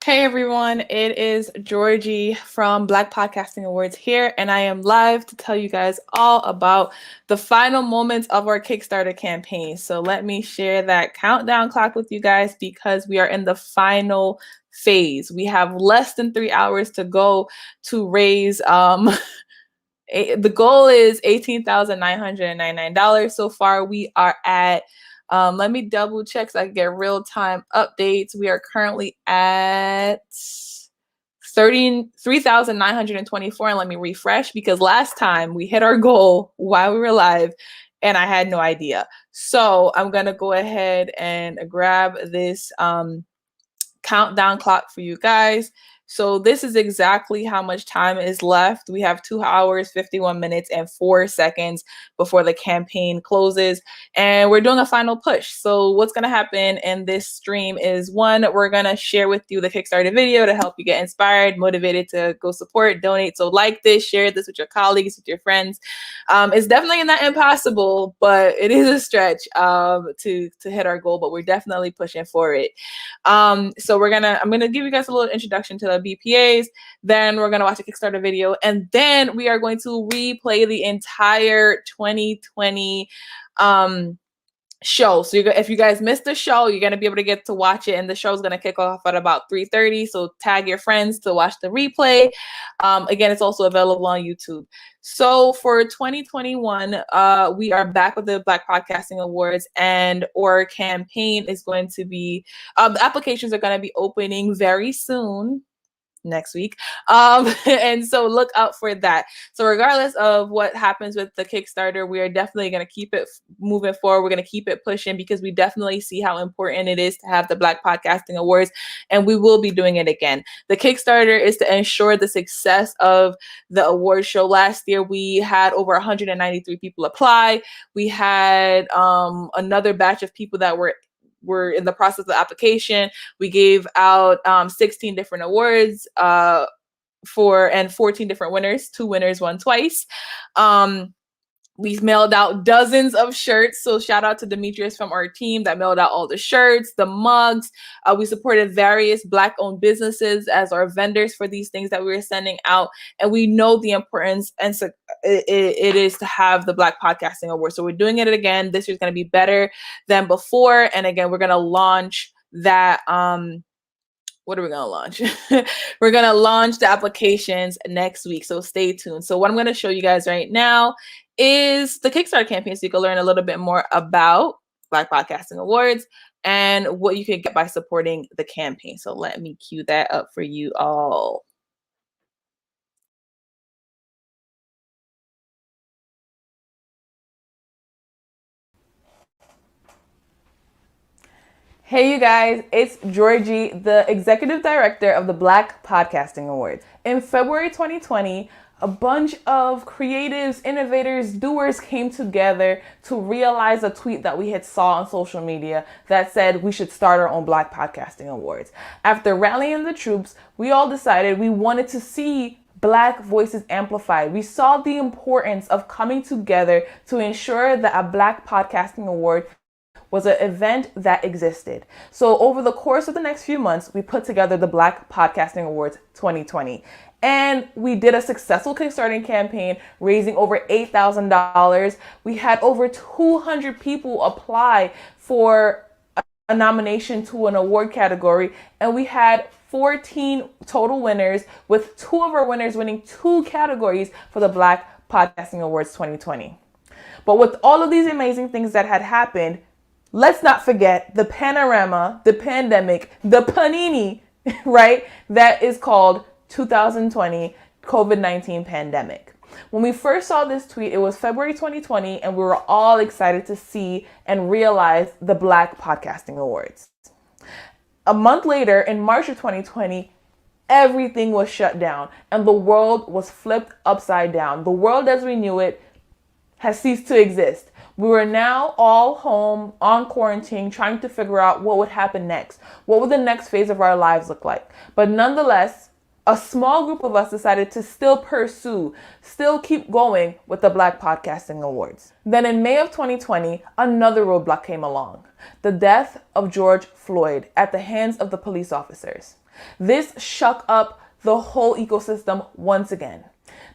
Hey everyone, it is Georgie from Black Podcasting Awards here, and I am live to tell you guys all about the final moments of our Kickstarter campaign. So let me share that countdown clock with you guys because we are in the final phase. We have less than 3 hours to go to raise the goal is $18,999. So far, we are at let me double check so I can get real-time updates. We are currently at 33,924, and let me refresh because last time we hit our goal while we were live and I had no idea. So I'm gonna go ahead and grab this countdown clock for you guys. So this is exactly how much time is left. We have 2 hours, 51 minutes, and 4 seconds before the campaign closes. And we're doing a final push. So what's going to happen in this stream is, one, we're going to share with you the Kickstarter video to help you get inspired, motivated to go support, donate. So like this, share this with your colleagues, with your friends. It's definitely not impossible, but it is a stretch to hit our goal, but we're definitely pushing for it. So I'm gonna give you guys a little introduction to the BPAs, then we're gonna watch a Kickstarter video, and then we are going to replay the entire 2020 show. So if you guys missed the show, you're going to be able to get to watch it, and the show is going to kick off at about 3:30. So tag your friends to watch the replay. Again, it's also available on YouTube. So for 2021, we are back with the Black Podcasting Awards, and our campaign is going to be, the applications are going to be opening very soon. Next week. And so look out for that. So regardless of what happens with the Kickstarter, we are definitely going to keep it moving forward. We're going to keep it pushing because we definitely see how important it is to have the Black Podcasting Awards, and we will be doing it again. The Kickstarter is to ensure the success of the award show. Last year, we had over 193 people apply. We had another batch of people that were in the process of the application. We gave out 16 different awards and 14 different winners. 2 winners won twice. We've mailed out dozens of shirts. So shout out to Demetrius from our team that mailed out all the shirts, the mugs. We supported various Black-owned businesses as our vendors for these things that we were sending out. And we know the importance and it is to have the Black Podcasting Award. So we're doing it again. This year's going to be better than before. And again, we're going to launch that. What are we going to launch? We're going to launch the applications next week. So stay tuned. So what I'm going to show you guys right now is the Kickstarter campaign, so you can learn a little bit more about Black Podcasting Awards and what you could get by supporting the campaign. So let me cue that up for you all. Hey you guys, it's Georgie, the Executive Director of the Black Podcasting Awards. In February 2020, a bunch of creatives, innovators, doers came together to realize a tweet that we had saw on social media that said we should start our own Black Podcasting Awards. After rallying the troops, we all decided we wanted to see Black voices amplified. We saw the importance of coming together to ensure that a Black Podcasting Award was an event that existed. So over the course of the next few months, we put together the Black Podcasting Awards 2020. And we did a successful Kickstarter campaign, raising over $8,000. We had over 200 people apply for a nomination to an award category, and we had 14 total winners, with 2 of our winners winning 2 categories for the Black Podcasting Awards 2020. But with all of these amazing things that had happened, let's not forget the panorama, the pandemic, the panini, right? That is called 2020 COVID-19 pandemic. When we first saw this tweet, it was February 2020, and we were all excited to see and realize the Black Podcasting Awards. A month later, in March of 2020, everything was shut down and the world was flipped upside down. The world as we knew it has ceased to exist. We were now all home on quarantine, trying to figure out what would happen next. What would the next phase of our lives look like? But nonetheless, a small group of us decided to still keep going with the Black Podcasting Awards. Then in May of 2020, another roadblock came along. The death of George Floyd at the hands of the police officers. This shook up the whole ecosystem once again.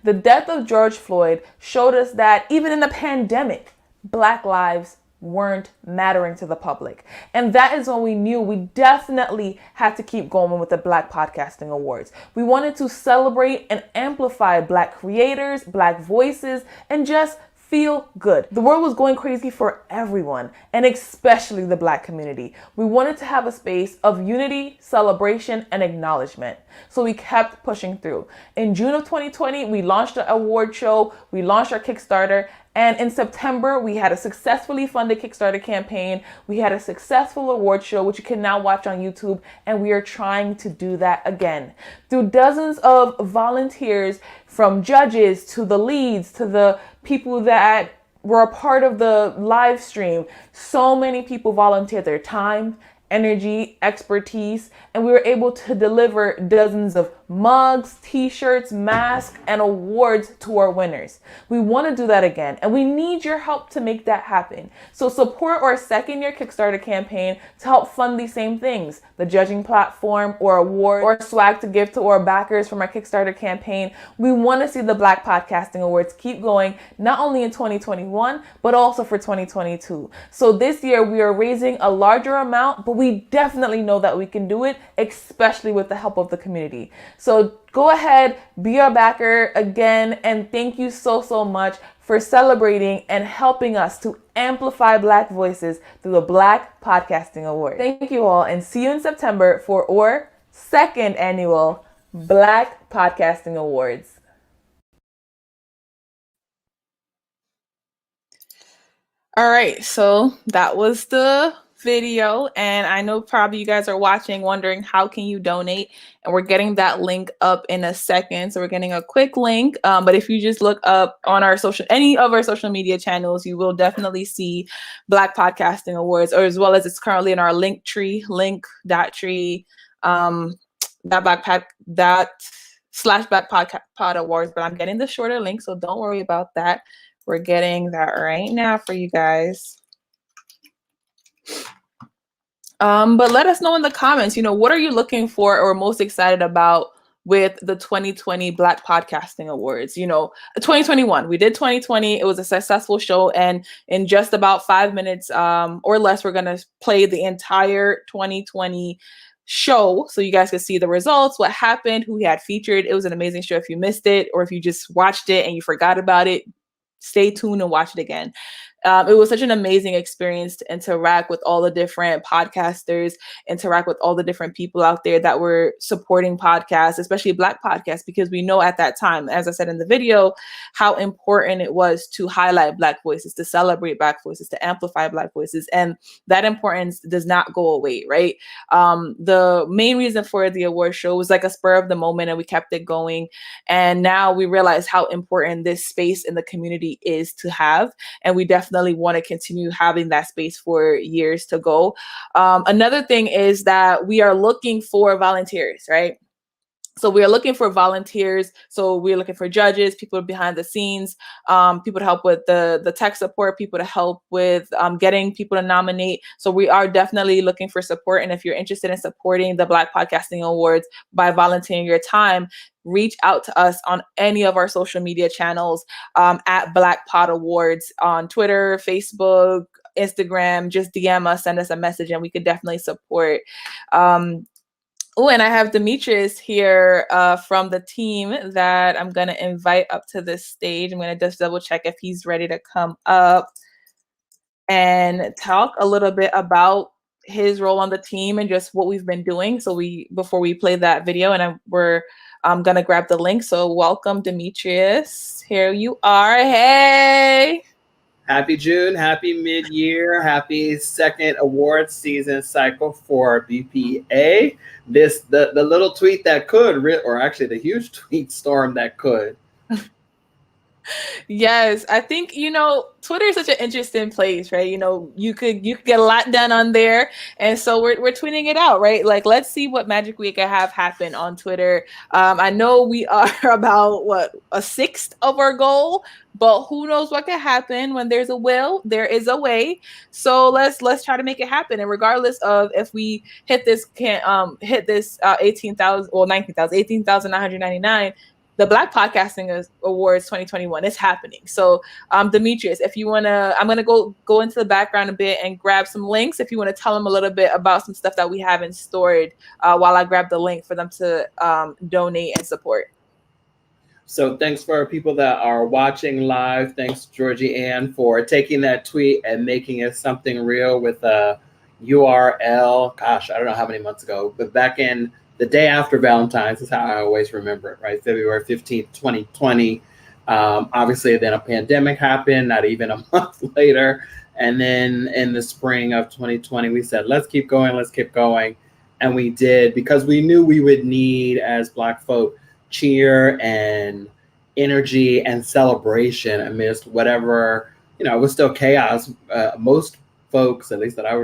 The death of George Floyd showed us that even in the pandemic, Black lives weren't mattering to the public. And that is when we knew we definitely had to keep going with the Black Podcasting Awards. We wanted to celebrate and amplify Black creators, Black voices, and just feel good. The world was going crazy for everyone, and especially the Black community. We wanted to have a space of unity, celebration, and acknowledgement. So we kept pushing through. In June of 2020, we launched the award show, we launched our Kickstarter, and in September, we had a successfully funded Kickstarter campaign. We had a successful award show, which you can now watch on YouTube, and we are trying to do that again. Through dozens of volunteers, from judges to the leads to the people that were a part of the live stream, so many people volunteered their time, energy, expertise, and we were able to deliver dozens of mugs, t-shirts, masks, and awards to our winners. We want to do that again, and we need your help to make that happen. So support our second-year Kickstarter campaign to help fund these same things, the judging platform or award or swag to give to our backers from our Kickstarter campaign. We want to see the Black Podcasting Awards keep going, not only in 2021, but also for 2022. So this year we are raising a larger amount, but we definitely know that we can do it, especially with the help of the community. So go ahead, be our backer again, and thank you so much for celebrating and helping us to amplify Black voices through the Black Podcasting Awards. Thank you all, and see you in September for our second annual Black Podcasting Awards. All right, so that was the video, and I know probably you guys are watching wondering how can you donate, and we're getting that link up in a second. So we're getting a quick link, but if you just look up on any of our social media channels, you will definitely see Black Podcasting Awards, or as well as it's currently in our link.tree /Black Pod Awards, but I'm getting the shorter link, so don't worry about that. We're getting that right now for you guys. But let us know in the comments, what are you looking for or most excited about with the 2020 Black Podcasting Awards? 2021, we did 2020. It was a successful show. And in just about 5 minutes or less, we're going to play the entire 2020 show so you guys can see the results, what happened, who we had featured. It was an amazing show. If you missed it or if you just watched it and you forgot about it, stay tuned and watch it again. It was such an amazing experience to interact with all the different podcasters, interact with all the different people out there that were supporting podcasts, especially Black podcasts, because we know at that time, as I said in the video, how important it was to highlight Black voices, to celebrate Black voices, to amplify Black voices. And that importance does not go away, right? The main reason for the award show was like a spur of the moment, and we kept it going. And now we realize how important this space in the community is to have. And we definitely want to continue having that space for years to go. Another thing is that we are looking for volunteers, right? So we are looking for volunteers. So we're looking for judges, people behind the scenes, people to help with the tech support, people to help with getting people to nominate. So we are definitely looking for support. And if you're interested in supporting the Black Podcasting Awards by volunteering your time, reach out to us on any of our social media channels at Black Pod Awards on Twitter, Facebook, Instagram. Just DM us, send us a message, and we could definitely support. Oh, and I have Demetrius here from the team that I'm going to invite up to this stage. I'm going to just double check if he's ready to come up and talk a little bit about his role on the team and just what we've been doing. So before we play that video, and I'm going to grab the link. So welcome, Demetrius. Here you are. Hey. Happy June, happy mid-year, happy second award season cycle for BPA. The little tweet that could, or actually the huge tweet storm that could. Yes, I think, Twitter is such an interesting place, right? You could get a lot done on there. And so we're tweeting it out, right? Like, let's see what magic we can have happen on Twitter. I know we are about a sixth of our goal, but who knows what can happen. When there's a will, there is a way. So let's try to make it happen. And regardless of if we hit this 18,000 or 19,000, 18,999, the Black Podcasting Awards 2021 is happening. So, Demetrius, if you wanna, I'm gonna go into the background a bit and grab some links. If you want to tell them a little bit about some stuff that we have in stored, while I grab the link for them to donate and support. So thanks for people that are watching live. Thanks, Georgie Ann, for taking that tweet and making it something real with a URL. Gosh, I don't know how many months ago, but back in the day after Valentine's is how I always remember it, right? February 15th, 2020. Obviously, then a pandemic happened, not even a month later. And then in the spring of 2020, we said, let's keep going. And we did, because we knew we would need, as Black folk, cheer and energy and celebration amidst whatever, it was still chaos. Most folks, at least that I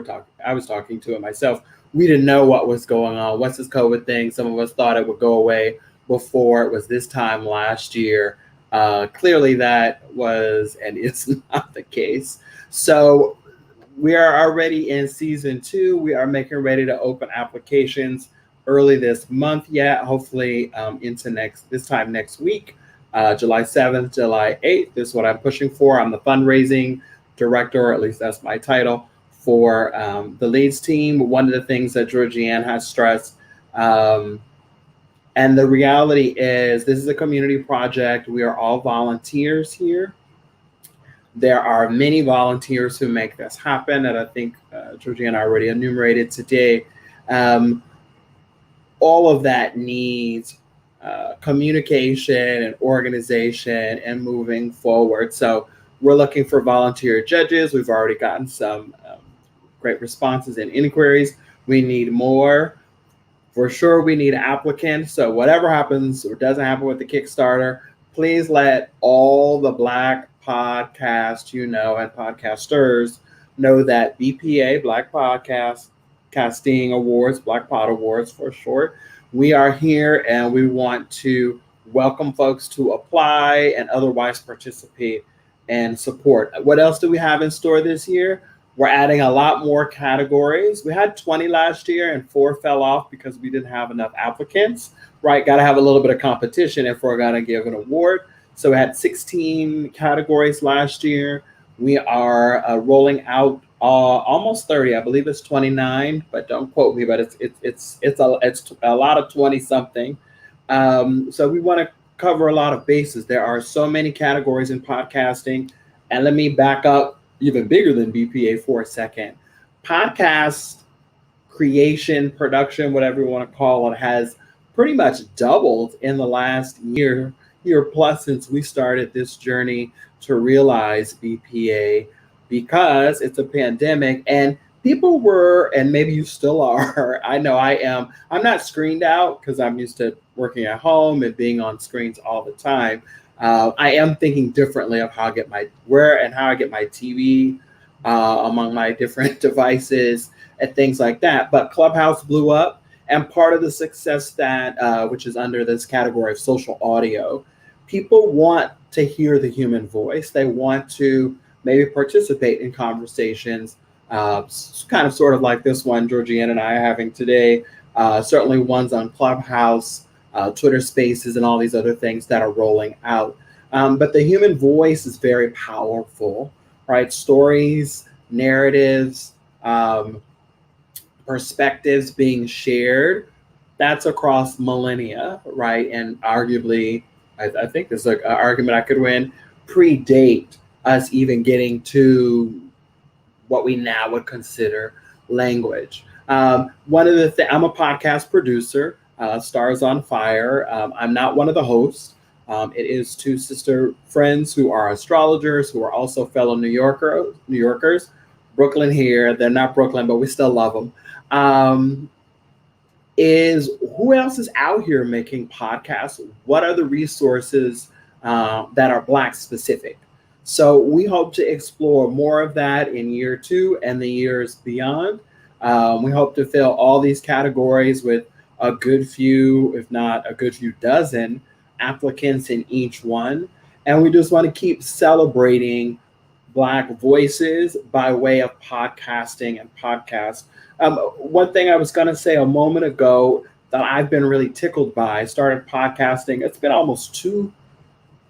was talking to, and myself, we didn't know what was going on. What's this COVID thing? Some of us thought it would go away before it was this time last year. Clearly that was and is not the case. So we are already in season 2. We are making ready to open applications early this month yet, hopefully into this time next week, July 7th, July 8th is what I'm pushing for. I'm the fundraising director, or at least that's my title, for the Leads team. One of the things that Georgie Ann has stressed, and the reality is this is a community project. We are all volunteers here. There are many volunteers who make this happen, and I think Georgie Ann already enumerated today. All of that needs communication and organization and moving forward. So we're looking for volunteer judges. We've already gotten some great responses and inquiries. We need more. For sure, we need applicants. So whatever happens or doesn't happen with the Kickstarter, please let all the Black podcasts, and podcasters know that BPA, Black Podcasting Awards, Black Pod Awards for short, we are here and we want to welcome folks to apply and otherwise participate and support. What else do we have in store this year? We're adding a lot more categories. We had 20 last year and 4 fell off because we didn't have enough applicants, right? Got to have a little bit of competition if we're going to give an award. So we had 16 categories last year. We are rolling out almost 30. I believe it's 29, but don't quote me, but it's a lot of 20 something. So we want to cover a lot of bases. There are so many categories in podcasting. And let me back up even bigger than BPA for a second. Podcast creation, production, whatever you want to call it, has pretty much doubled in the last year plus since we started this journey to realize BPA, because it's a pandemic and people were, and maybe you still are, I know I am, I'm not screened out because I'm used to working at home and being on screens all the time. I am thinking differently of how I get my TV among my different devices and things like that. But Clubhouse blew up, and part of the success that, which is under this category of social audio, people want to hear the human voice. They want to maybe participate in conversations, kind of sort of like this one Georgie Ann and I are having today, certainly ones on Clubhouse, Twitter Spaces, and all these other things that are rolling out. But the human voice is very powerful, right? Stories, narratives, perspectives being shared, that's across millennia, right? And arguably, I think there's an argument I could win, predate us even getting to what we now would consider language. One of the things, I'm a podcast producer, Stars on Fire. I'm not one of the hosts. It is 2 sister friends who are astrologers, who are also fellow New Yorkers. Brooklyn here, they're not Brooklyn, but we still love them. Is who else is out here making podcasts? What are the resources that are Black specific. So we hope to explore more of that in year 2 and the years beyond. We hope to fill all these categories with a good few, if not a good few dozen, applicants in each one. And we just want to keep celebrating Black voices by way of podcasting and podcasts. One thing I was going to say a moment ago that I've been really tickled by, I started podcasting. It's been almost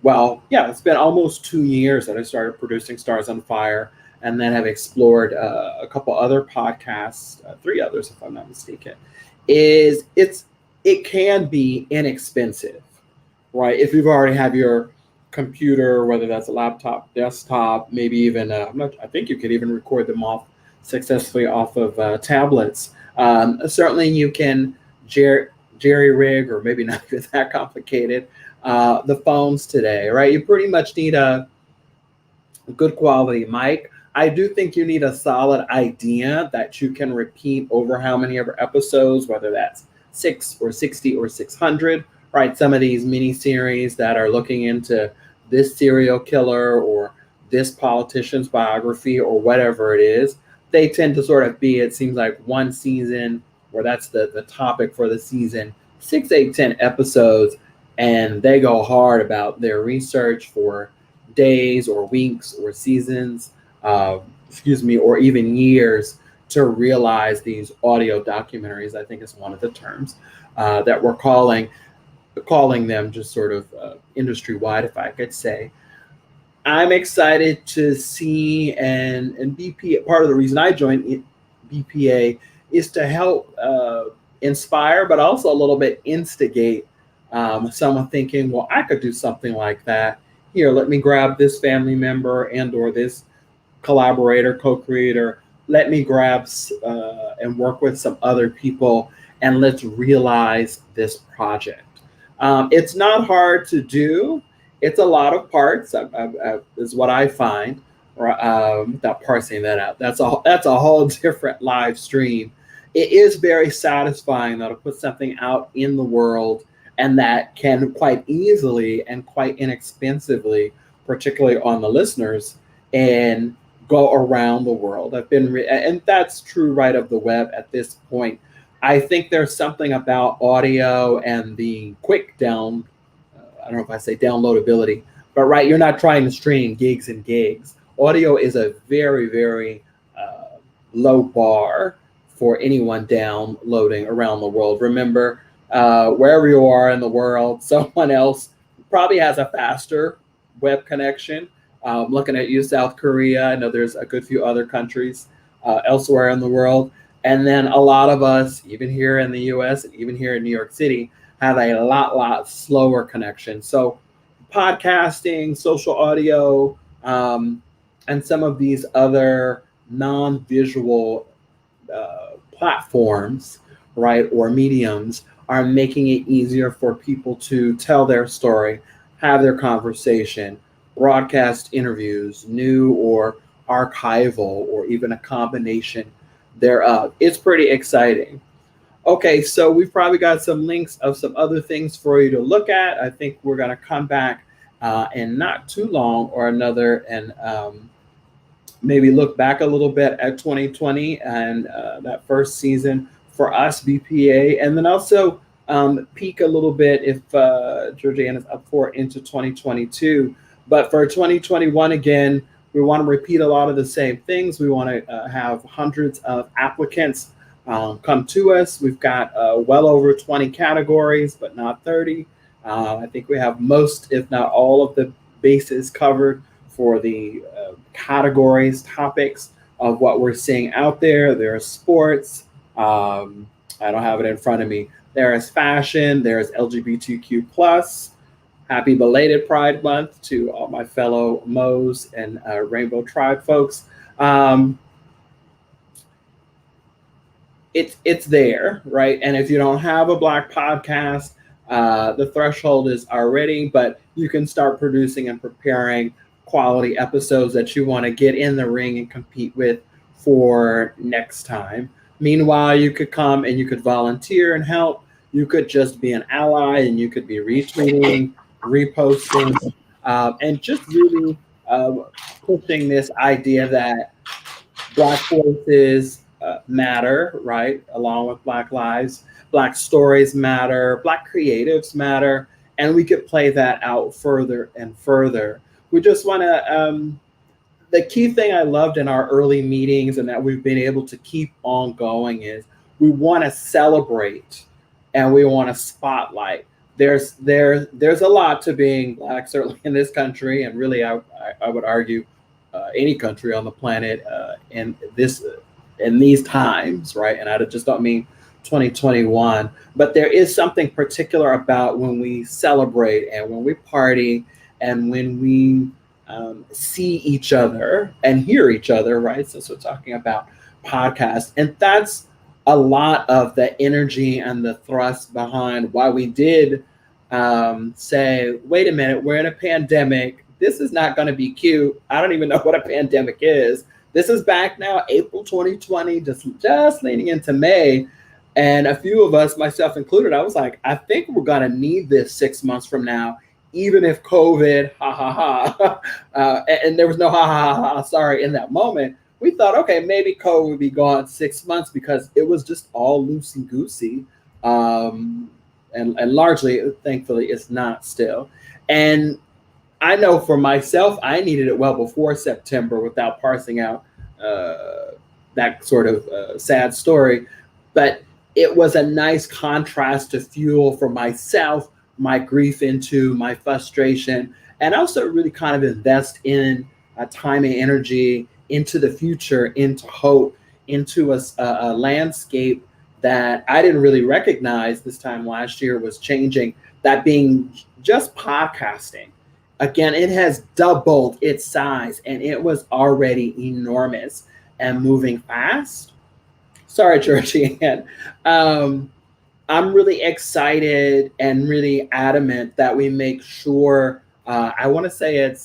it's been almost 2 years that I started producing Stars on Fire, and then have explored a couple other podcasts, 3 others if I'm not mistaken. It can be inexpensive, right? If you've already have your computer, whether that's a laptop, desktop, maybe even I think you could even record them off successfully off of tablets. Certainly, you can jerry rig, or maybe not even that complicated. The phones today, right? You pretty much need a good quality mic. I do think you need a solid idea that you can repeat over how many ever episodes, whether that's 6 or 60 or 600, right? Some of these mini series that are looking into this serial killer or this politician's biography or whatever it is, they tend to sort of be, it seems like, one season, where that's the topic for the season, 6, 8, 10 episodes. And they go hard about their research for days or weeks or seasons, or even years to realize these audio documentaries. I think is one of the terms that we're calling them, just sort of industry-wide, if I could say. I'm excited to see, and BPA, part of the reason I joined BPA is to help inspire, but also a little bit instigate someone thinking, well, I could do something like that. Here, let me grab this family member and or this collaborator, co-creator. Let me grab and work with some other people, and let's realize this project. It's not hard to do. It's a lot of parts, is what I find. Without parsing that out, that's a whole different live stream. It is very satisfying, though, to put something out in the world, and that can quite easily and quite inexpensively, particularly on the listeners, and go around the world. And that's true right of the web at this point. I think there's something about audio and the quick I don't know if I say downloadability, but right, you're not trying to stream gigs and gigs. Audio is a very, very low bar for anyone downloading around the world. Remember, wherever you are in the world, someone else probably has a faster web connection. Looking at you, South Korea, I know there's a good few other countries elsewhere in the world. And then a lot of us, even here in the US and even here in New York City, have a lot slower connection. So podcasting, social audio, and some of these other non-visual platforms, right, or mediums, are making it easier for people to tell their story, have their conversation, broadcast interviews, new or archival, or even a combination thereof. It's pretty exciting. Okay, so we've probably got some links of some other things for you to look at. I think we're going to come back in not too long or another, and maybe look back a little bit at 2020 and that first season for us, BPA, and then also peek a little bit, if Georgianne is up for, into 2022. But for 2021, again, we want to repeat a lot of the same things. We want to have hundreds of applicants come to us. We've got well over 20 categories, but not 30. I think we have most, if not all, of the bases covered for the categories, topics of what we're seeing out there. There's sports. I don't have it in front of me. There is fashion. There's LGBTQ+. Happy belated Pride Month to all my fellow Mo's and Rainbow Tribe folks. It's there, right? And if you don't have a Black podcast, the threshold is already, but you can start producing and preparing quality episodes that you want to get in the ring and compete with for next time. Meanwhile, you could come and you could volunteer and help. You could just be an ally, and you could be retweeting reposting, and just really pushing this idea that Black voices matter, right? Along with Black lives, Black stories matter, Black creatives matter, and we could play that out further and further. We just want to. The key thing I loved in our early meetings and that we've been able to keep on going is we want to celebrate and we want to spotlight. There's a lot to being Black, certainly in this country, and really I would argue any country on the planet in these times, right? And I just don't mean 2021, but there is something particular about when we celebrate and when we party and when we see each other and hear each other, right? Since we're talking about podcasts, and that's a lot of the energy and the thrust behind why we did say, wait a minute, we're in a pandemic. This is not going to be cute. I don't even know what a pandemic is. This is back now, April 2020, just leaning into May. And a few of us, myself included, I was like, I think we're going to need this 6 months from now, even if COVID, and there was no sorry, in that moment. We thought, okay, maybe COVID would be gone 6 months because it was just all loosey-goosey. And largely, thankfully, it's not still. And I know for myself, I needed it well before September without parsing out that sort of sad story. But it was a nice contrast to fuel for myself, my grief into, my frustration, and also really kind of invest in time and energy into the future, into hope, into a landscape that I didn't really recognize this time last year was changing, that being just podcasting. Again, it has doubled its size and it was already enormous and moving fast. Sorry, Georgianne. I'm really excited and really adamant that we make sure, I want to say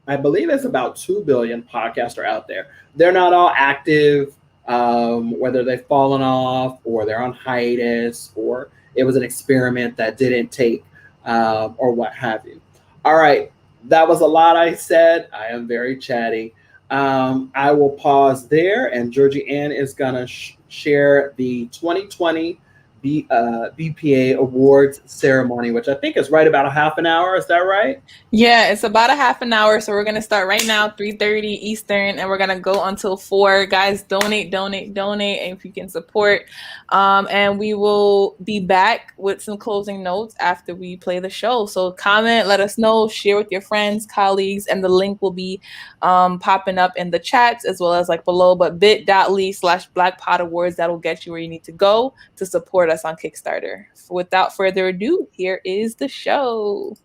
I believe it's about 2 billion podcasts are out there. They're not all active, whether they've fallen off or they're on hiatus or it was an experiment that didn't take or what have you. All right, that was a lot I said. I am very chatty. I will pause there, and Georgie Ann is going to share the 2020 BPA Awards ceremony, which I think is right about a half an hour. Is that right? Yeah, it's about a half an hour. So we're going to start right now, 3:30 Eastern, and we're going to go until 4. Guys, donate, and if you can support. And we will be back with some closing notes after we play the show. So comment, let us know, share with your friends, colleagues, and the link will be popping up in the chats as well as like below, but bit.ly/Black Pod Awards, that'll get you where you need to go to support us on Kickstarter. Without further ado, here is the show.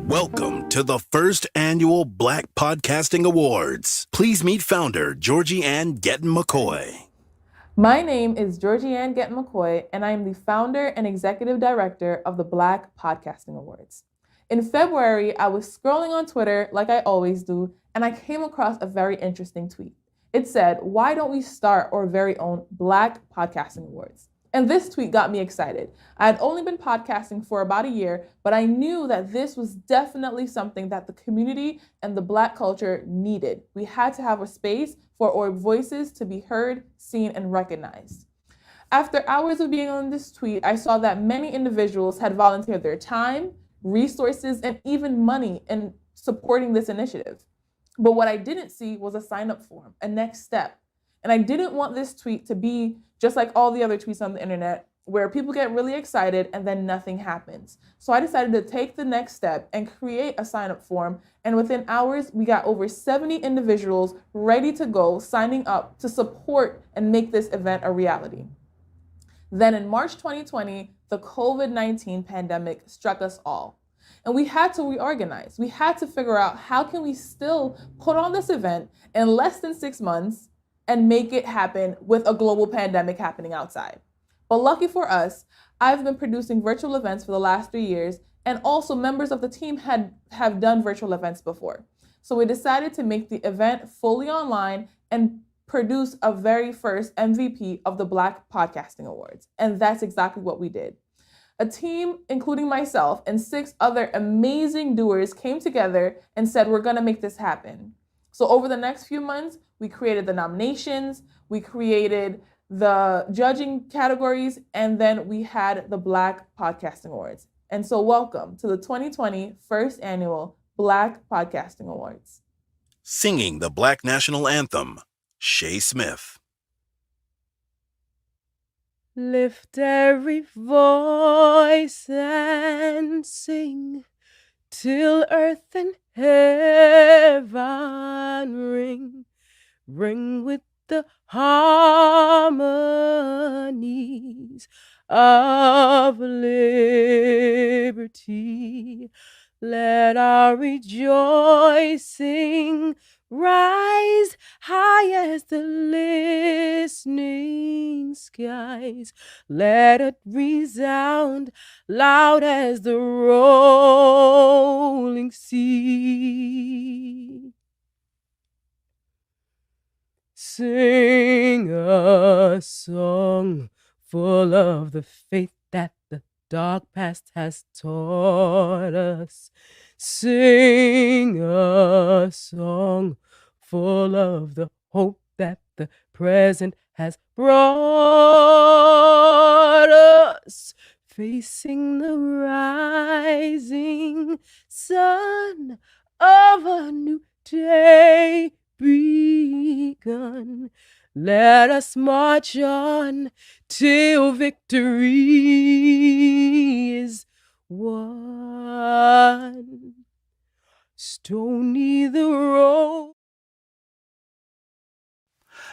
Welcome to the first annual Black Podcasting Awards. Please meet founder Georgie Ann Gettin McCoy. My name is Georgie Ann Gettin McCoy, and I am the founder and executive director of the Black Podcasting Awards. In February, I was scrolling on Twitter like I always do, and I came across a very interesting tweet. It said, why don't we start our very own Black Podcasting Awards? And this tweet got me excited. I had only been podcasting for about a year, but I knew that this was definitely something that the community and the Black culture needed. We had to have a space for our voices to be heard, seen, and recognized. After hours of being on this tweet, I saw that many individuals had volunteered their time, resources, and even money in supporting this initiative. But what I didn't see was a sign-up form, a next step. And I didn't want this tweet to be just like all the other tweets on the internet where people get really excited and then nothing happens. So I decided to take the next step and create a sign-up form. And within hours, we got over 70 individuals ready to go, signing up to support and make this event a reality. Then in March 2020, the COVID-19 pandemic struck us all. And we had to reorganize. We had to figure out how can we still put on this event in less than 6 months and make it happen with a global pandemic happening outside. But lucky for us, I've been producing virtual events for the last 3 years, and also members of the team have done virtual events before. So we decided to make the event fully online and produce a very first MVP of the Black Podcasting Awards. And that's exactly what we did. A team, including myself and 6 other amazing doers, came together and said, we're going to make this happen. So over the next few months, we created the nominations, we created the judging categories, and then we had the Black Podcasting Awards. And so welcome to the 2020 first annual Black Podcasting Awards. Singing the Black National Anthem, Shay Smith. Lift every voice and sing till earth and heaven ring. Ring with the harmonies of liberty. Let our rejoicing rise high as the listening skies. Let it resound loud as the rolling sea. Sing a song full of the faith that the dark past has taught us. Sing a song full of the hope that the present has brought us. Facing the rising sun of a new day begun. Let us march on till victory is won. Stony the road.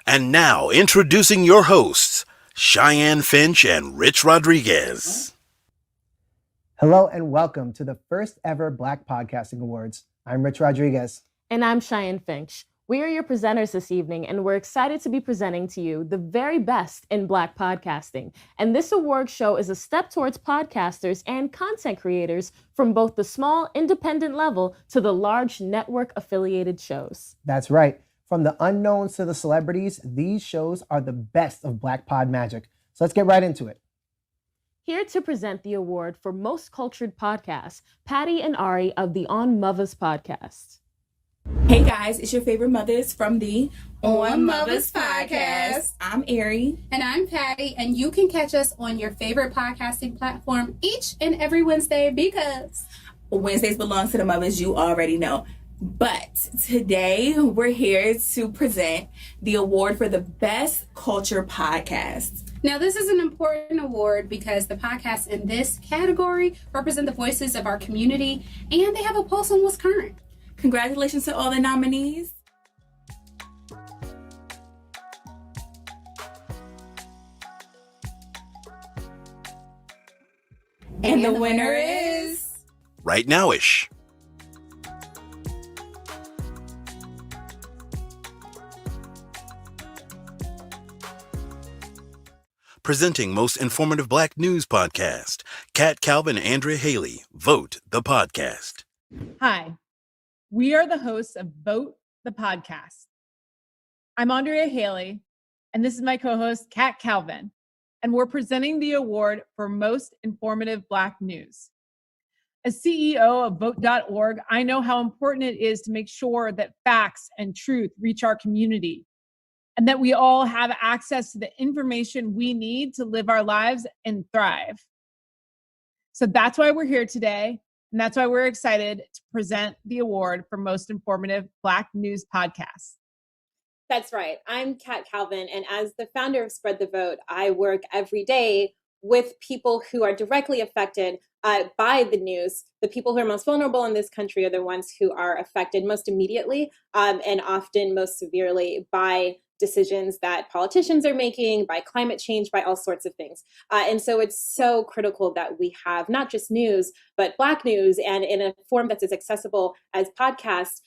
And now, introducing your hosts, Cheyenne Finch and Rich Rodriguez. Hello and welcome to the first ever Black Podcasting Awards. I'm Rich Rodriguez. And I'm Cheyenne Finch. We are your presenters this evening, and we're excited to be presenting to you the very best in Black podcasting. And this award show is a step towards podcasters and content creators from both the small independent level to the large network affiliated shows. That's right. From the unknowns to the celebrities, these shows are the best of Black Pod magic. So let's get right into it. Here to present the award for Most Cultured Podcast, Patty and Ari of the On Mothers podcast. Hey guys, it's your favorite mothers from the On Mothers podcast. I'm Ari. And I'm Patty, and you can catch us on your favorite podcasting platform each and every Wednesday because Wednesdays belong to the mothers, you already know. But today we're here to present the award for the Best Culture Podcast. now this is an important award because the podcasts in this category represent the voices of our community and they have a pulse on what's current. Congratulations to all the nominees. And the winner is... Right Now-ish. Presenting Most Informative Black News Podcast, Kat Calvin and Andrea Haley, Vote the Podcast. Hi, we are the hosts of Vote the Podcast. I'm Andrea Haley, and this is my co-host, Kat Calvin, and we're presenting the award for Most Informative Black News. As CEO of Vote.org, I know how important it is to make sure that facts and truth reach our community, and that we all have access to the information we need to live our lives and thrive. So that's why we're here today. And that's why we're excited to present the award for Most Informative Black News Podcast. That's right. I'm Kat Calvin, and as the founder of Spread the Vote, I work every day with people who are directly affected by the news. The people who are most vulnerable in this country are the ones who are affected most immediately and often most severely by decisions that politicians are making, by climate change, by all sorts of things. And so it's so critical that we have not just news, but Black news, and in a form that's as accessible as podcasts,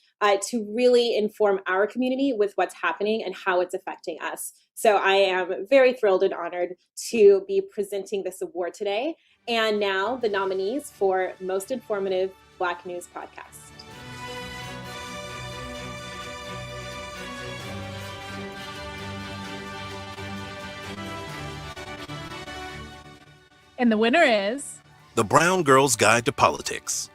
to really inform our community with what's happening and how it's affecting us. So I am very thrilled and honored to be presenting this award today. And now the nominees for Most Informative Black News Podcast. And the winner is The Brown Girl's Guide to Politics.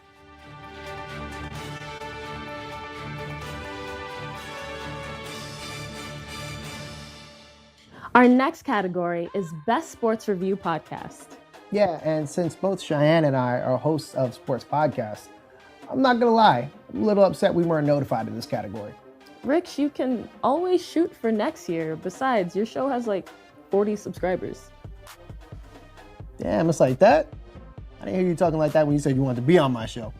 Our next category is Best Sports Review Podcast. Yeah, and since both Cheyenne and I are hosts of sports podcasts, I'm not gonna lie, I'm a little upset we weren't notified of this category. Rich, you can always shoot for next year. Besides, your show has like 40 subscribers. Damn, it's like that? I didn't hear you talking like that when you said you wanted to be on my show.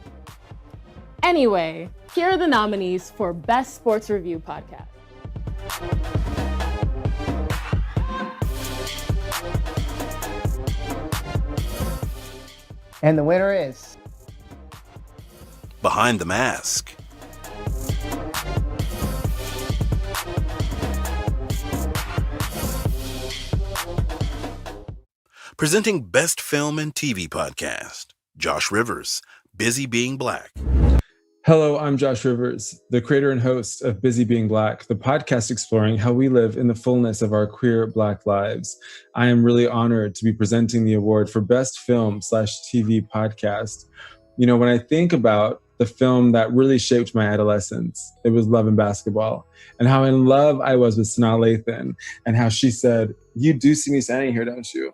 Anyway, here are the nominees for Best Sports Review Podcast. And the winner is Behind the Mask. Presenting Best Film and TV Podcast, Josh Rivers, Busy Being Black. Hello, I'm Josh Rivers, the creator and host of Busy Being Black, the podcast exploring how we live in the fullness of our queer Black lives. I am really honored to be presenting the award for Best Film/TV Podcast. You know, when I think about the film that really shaped my adolescence, it was Love and Basketball, and how in love I was with Sanaa Lathan, and how she said, "You do see me standing here, don't you?"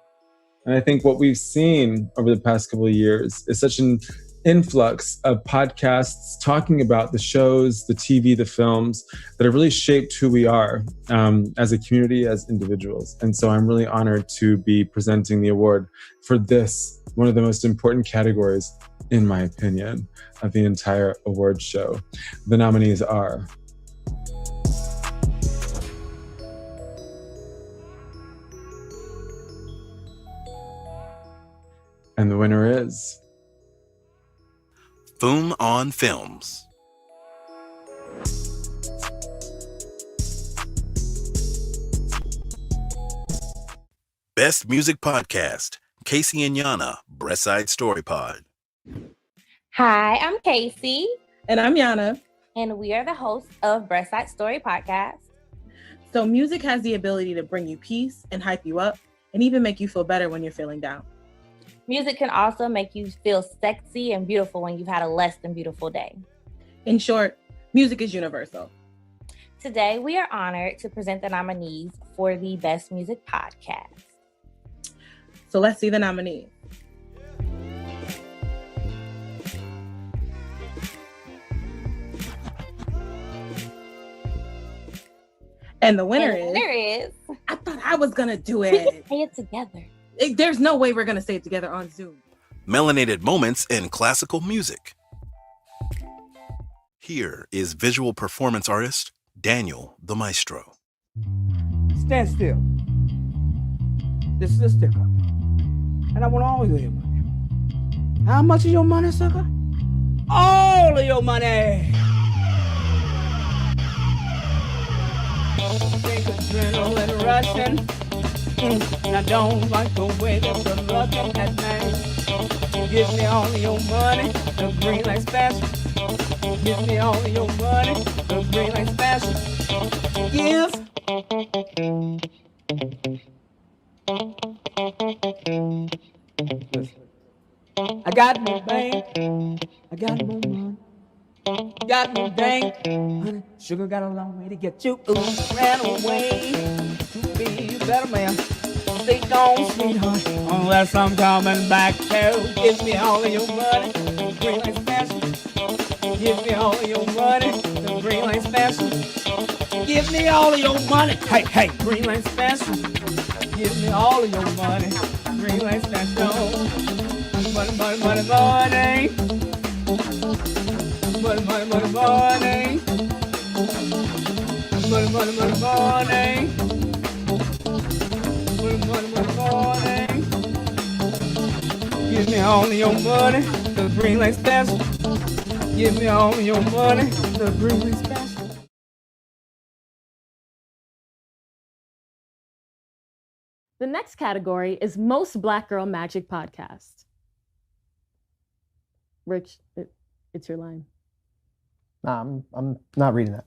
And I think what we've seen over the past couple of years is such an influx of podcasts talking about the shows, the TV, the films that have really shaped who we are as a community, as individuals. And so I'm really honored to be presenting the award for this, one of the most important categories, in my opinion, of the entire award show. The nominees are and the winner is Foom on Films. Best Music Podcast, Casey and Yana, Breastside Story Pod. Hi, I'm Casey. And I'm Yana. And we are the hosts of Breastside Story Podcast. So music has the ability to bring you peace and hype you up and even make you feel better when you're feeling down. Music can also make you feel sexy and beautiful when you've had a less than beautiful day. In short, music is universal. Today, we are honored to present the nominees for the Best Music Podcast. So let's see the nominees. And the winner is... I thought I was going to do it. We can say it together. There's no way we're going to say it together on Zoom. Melanated Moments in Classical Music. Here is visual performance artist Daniel the Maestro. Stand still. This is a sticker. And I want all of your money. How much is your money, sucker? All of your money! Think adrenaline rushing. And I don't like the way that you're looking at me. Give me all of your money, the green light special. Give me all of your money, the green light special. I got no bank, I got no money. Got no bank, honey. Sugar got a long way to get you. Ooh, ran away to be a better man. Stay gone, sweetheart, unless I'm coming back to. Give me all of your money, the green light special. Give me all of your money, the green light special. Give me all of your money, hey, hey, green light special. Give me all of your money, green light special. Money, money, money, money. Money, money, money, money. Money, money, money, money. Money, money, money, money. Give me all of your money, the green light special. Give me all of your money, the green light special. The next category is Most Black Girl Magic Podcast. Rich, it's your line. Nah, I'm not reading that.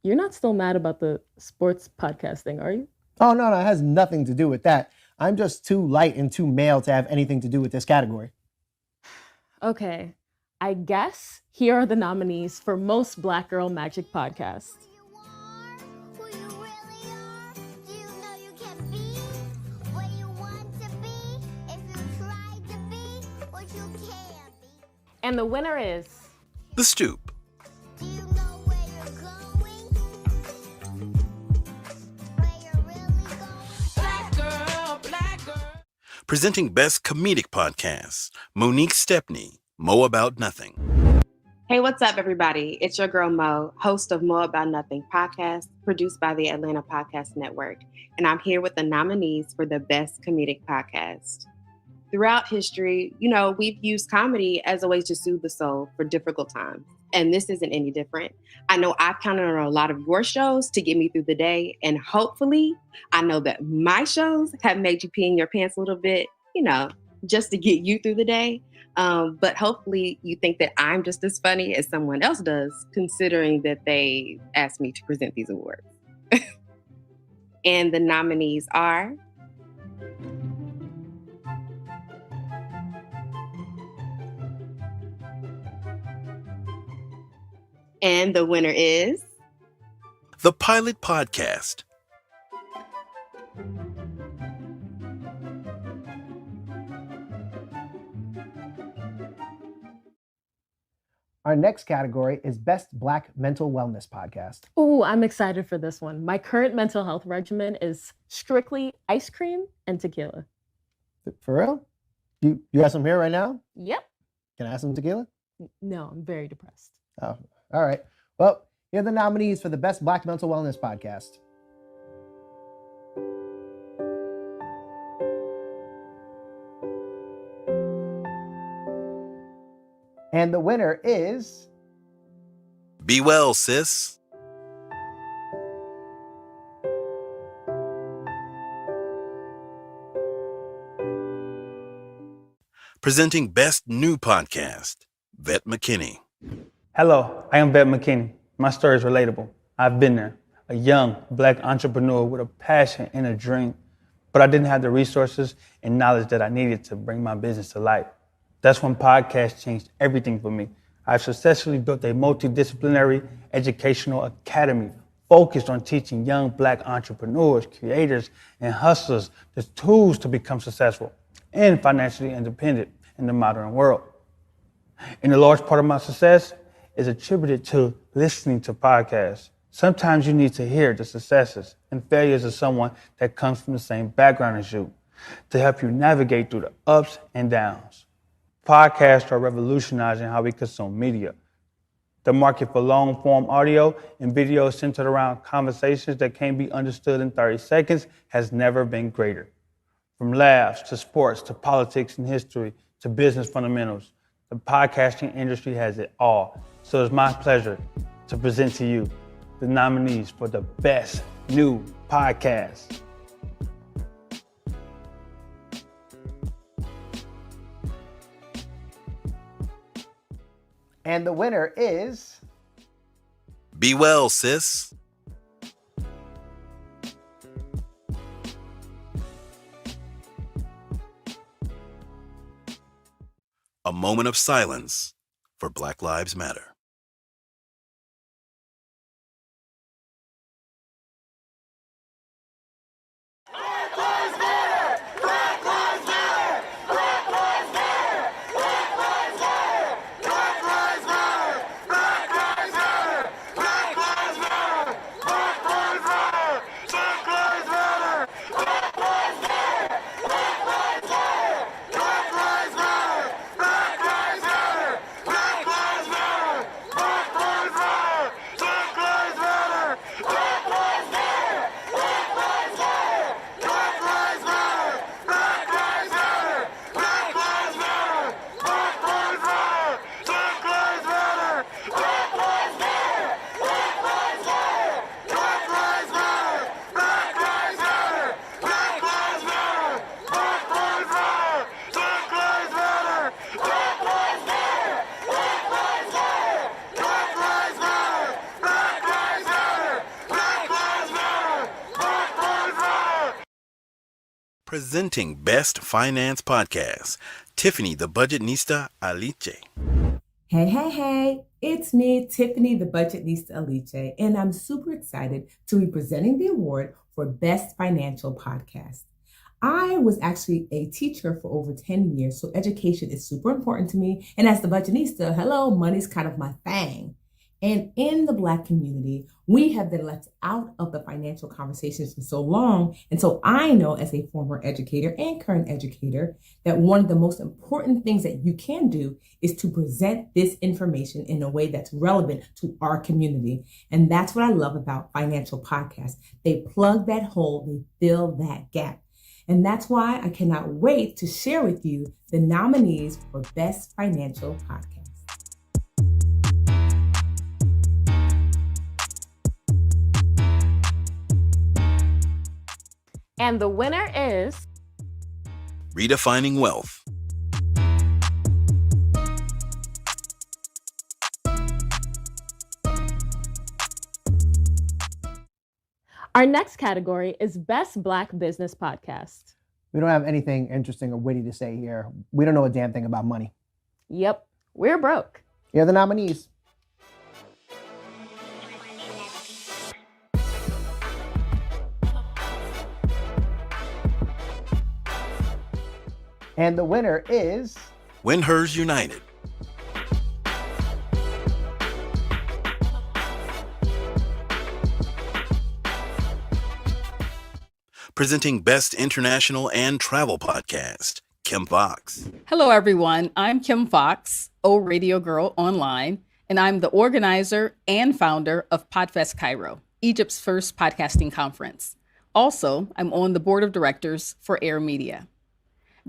You're not still mad about the sports podcasting, are you? Oh, no, it has nothing to do with that. I'm just too light and too male to have anything to do with this category. Okay, I guess here are the nominees for Most Black Girl Magic Podcast. And the winner is The Stoop. Presenting Best Comedic Podcast, Monique Stepney, Mo About Nothing. Hey, what's up, everybody? It's your girl, Mo, host of Mo About Nothing podcast, produced by the Atlanta Podcast Network. And I'm here with the nominees for the Best Comedic Podcast. Throughout history, we've used comedy as a way to soothe the soul for difficult times. And this isn't any different. I know I've counted on a lot of your shows to get me through the day. And hopefully, I know that my shows have made you pee in your pants a little bit, just to get you through the day. But hopefully you think that I'm just as funny as someone else does, considering that they asked me to present these awards. And the nominees are... And the winner is... The Pilot Podcast. Our next category is Best Black Mental Wellness Podcast. Ooh, I'm excited for this one. My current mental health regimen is strictly ice cream and tequila. For real? You have some here right now? Yep. Can I have some tequila? No, I'm very depressed. Oh, all right. Well, here are the nominees for the Best Black Mental Wellness Podcast. And the winner is... Be Well, Sis. Presenting Best New Podcast, Vet McKinney. Hello, I am Vet McKinney. My story is relatable. I've been there, a young Black entrepreneur with a passion and a dream, but I didn't have the resources and knowledge that I needed to bring my business to life. That's when podcasts changed everything for me. I've successfully built a multidisciplinary educational academy focused on teaching young Black entrepreneurs, creators, and hustlers the tools to become successful and financially independent in the modern world. And a large part of my success is attributed to listening to podcasts. Sometimes you need to hear the successes and failures of someone that comes from the same background as you to help you navigate through the ups and downs. Podcasts are revolutionizing how we consume media. The market for long-form audio and video centered around conversations that can't be understood in 30 seconds has never been greater. From laughs to sports to politics and history to business fundamentals, the podcasting industry has it all. So it's my pleasure to present to you the nominees for the Best New Podcast. And the winner is... Be Well, Sis. A moment of silence for Black Lives Matter. Presenting Best Finance Podcast, Tiffany the Budgetnista Aliche. Hey, it's me, Tiffany the Budgetnista Aliche, and I'm super excited to be presenting the award for Best Financial Podcast. I was actually a teacher for over 10 years, so education is super important to me. And as the Budgetnista, hello, money's kind of my thing. And in the Black community, we have been left out of the financial conversations for so long. And so I know as a former educator and current educator that one of the most important things that you can do is to present this information in a way that's relevant to our community. And that's what I love about financial podcasts. They plug that hole, they fill that gap. And that's why I cannot wait to share with you the nominees for Best Financial Podcast. And the winner is Redefining Wealth. Our next category is Best Black Business Podcast. We don't have anything interesting or witty to say here. We don't know a damn thing about money. Yep, we're broke. Here are the nominees. And the winner is Win Hers United. Presenting Best International and Travel Podcast, Kim Fox. Hello, everyone. I'm Kim Fox, O Radio Girl Online, and I'm the organizer and founder of Podfest Cairo, Egypt's first podcasting conference. Also, I'm on the board of directors for Air Media.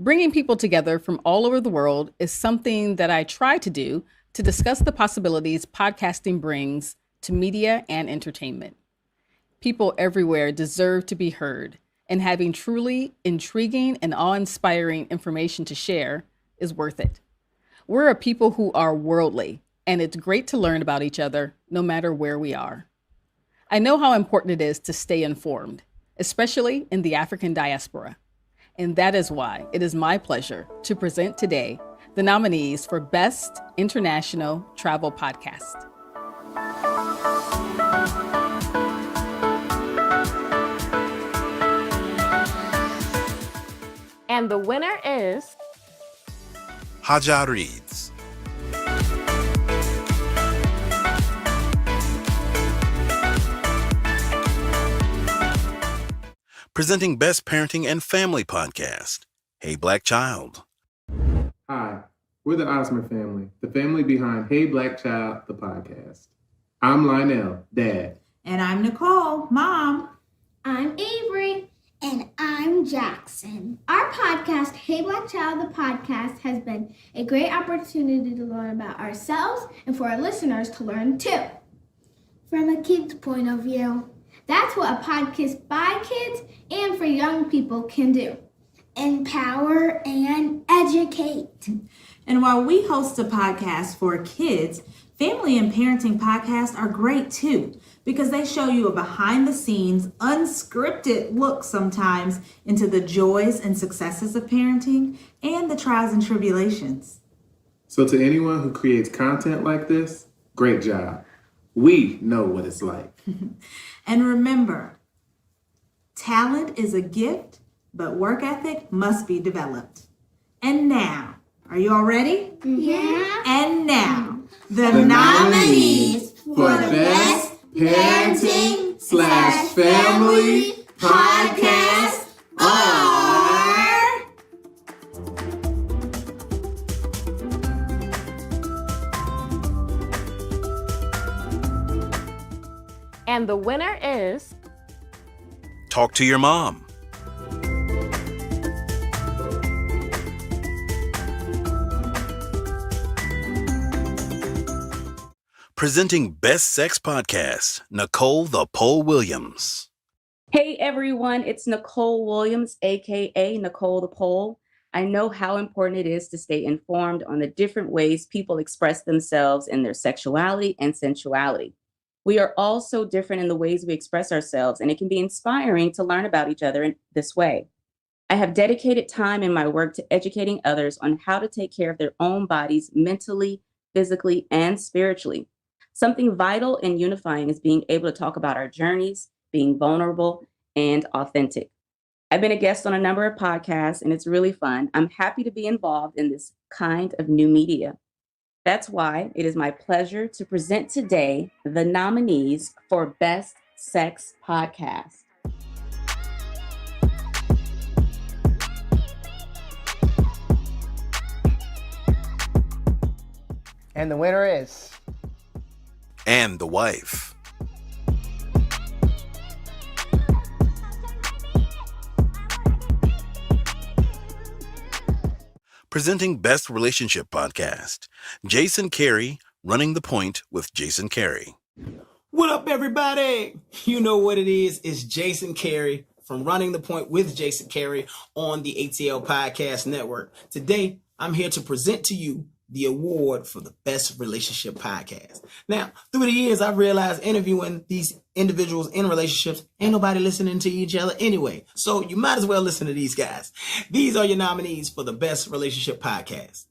Bringing people together from all over the world is something that I try to do to discuss the possibilities podcasting brings to media and entertainment. People everywhere deserve to be heard, and having truly intriguing and awe-inspiring information to share is worth it. We're a people who are worldly, and it's great to learn about each other no matter where we are. I know how important it is to stay informed, especially in the African diaspora. And that is why it is my pleasure to present today the nominees for Best International Travel Podcast. And the winner is Haja Reads. Presenting Best Parenting and Family Podcast, Hey Black Child. Hi, we're the Osmer family, the family behind Hey Black Child, the podcast. I'm Lionel, Dad. And I'm Nicole, Mom. I'm Avery. And I'm Jackson. Our podcast, Hey Black Child, the podcast, has been a great opportunity to learn about ourselves and for our listeners to learn too. From a kid's point of view. That's what a podcast by kids and for young people can do. Empower and educate. And while we host a podcast for kids, family and parenting podcasts are great too, because they show you a behind-the-scenes, unscripted look sometimes into the joys and successes of parenting and the trials and tribulations. So to anyone who creates content like this, great job. We know what it's like. And remember, talent is a gift, but work ethic must be developed. And now, are you all ready? Yeah. And now, the nominees for the Best Parenting / Family Podcast are... And the winner is Talk to Your Mom. Presenting Best Sex Podcast, Nicole the Pole Williams. Hey everyone, it's Nicole Williams, aka Nicole the Pole. I know how important it is to stay informed on the different ways people express themselves in their sexuality and sensuality. We are all so different in the ways we express ourselves, and it can be inspiring to learn about each other in this way. I have dedicated time in my work to educating others on how to take care of their own bodies mentally, physically, and spiritually. Something vital and unifying is being able to talk about our journeys, being vulnerable and authentic. I've been a guest on a number of podcasts, and it's really fun. I'm happy to be involved in this kind of new media. That's why it is my pleasure to present today the nominees for Best Sex Podcast. And the winner is... And the Wife. Presenting Best Relationship Podcast, Jason Carey, Running the Point with Jason Carey. What up, everybody? You know what it is. It's Jason Carey from Running the Point with Jason Carey on the ATL Podcast Network. Today, I'm here to present to you the award for the Best Relationship Podcast. Now, through the years, I've realized interviewing these individuals in relationships, ain't nobody listening to each other anyway. So you might as well listen to these guys. These are your nominees for the Best Relationship Podcast.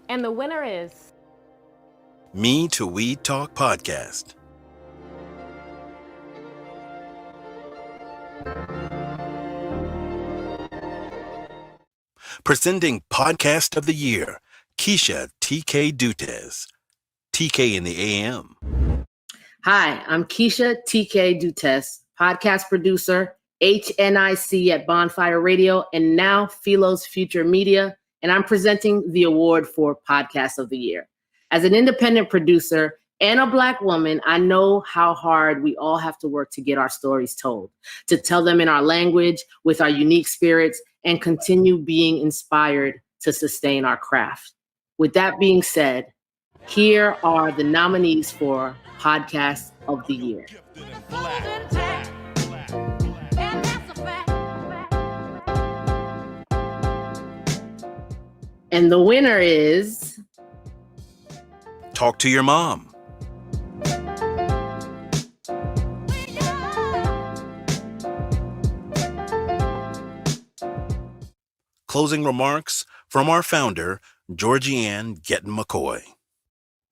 And the winner is... Me to We Talk Podcast. Presenting Podcast of the Year, Keisha TK Dutes. TK in the AM. Hi, I'm Keisha TK Dutes, podcast producer, HNIC at Bonfire Radio, and now Philo's Future Media, and I'm presenting the award for Podcast of the Year. As an independent producer and a Black woman, I know how hard we all have to work to get our stories told, to tell them in our language, with our unique spirits, and continue being inspired to sustain our craft. With that being said, here are the nominees for Podcast of the Year. And the winner is... Talk to Your Mom. Closing remarks from our founder, Georgianne Gettin McCoy.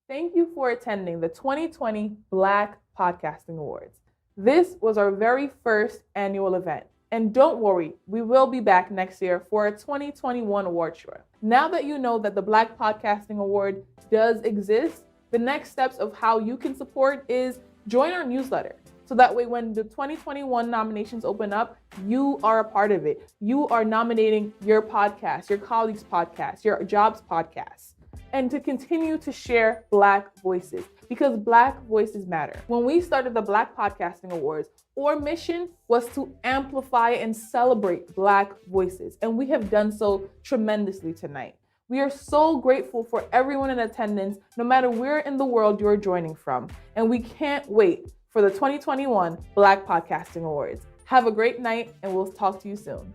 Thank you for attending the 2020 Black Podcasting Awards. This was our very first annual event. And don't worry, we will be back next year for our 2021 award show. Now that you know that the Black Podcasting Award does exist, the next steps of how you can support is join our newsletter. So that way, when the 2021 nominations open up, you are a part of it. You are nominating your podcast, your colleagues' podcast, your job's podcast, and to continue to share Black voices, because Black voices matter. When we started the Black Podcasting Awards, our mission was to amplify and celebrate Black voices, and we have done so tremendously tonight. We are so grateful for everyone in attendance, no matter where in the world you're joining from, and we can't wait for the 2021 Black Podcasting Awards. Have a great night, and we'll talk to you soon.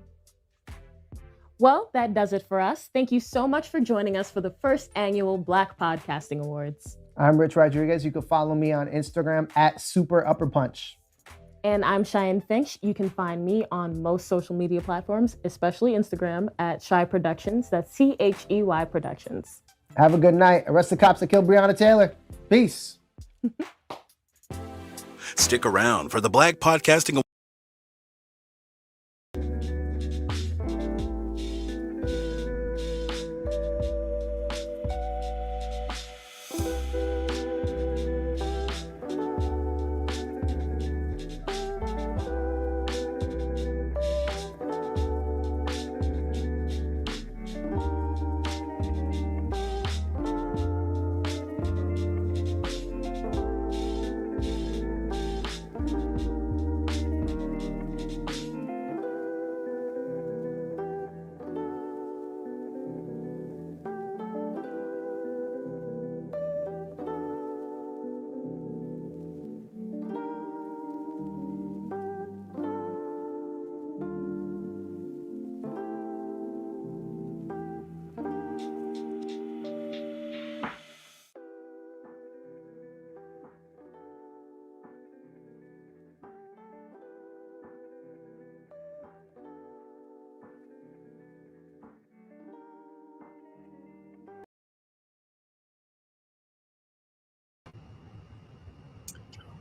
Well, that does it for us. Thank you so much for joining us for the first annual Black Podcasting Awards. I'm Rich Rodriguez. You can follow me on Instagram at Super Upper Punch. And I'm Cheyenne Finch. You can find me on most social media platforms, especially Instagram, at Shy Productions. That's CHEY Productions. Have a good night. Arrest the cops that killed Breonna Taylor. Peace. Stick around for the Black Podcasting Awards.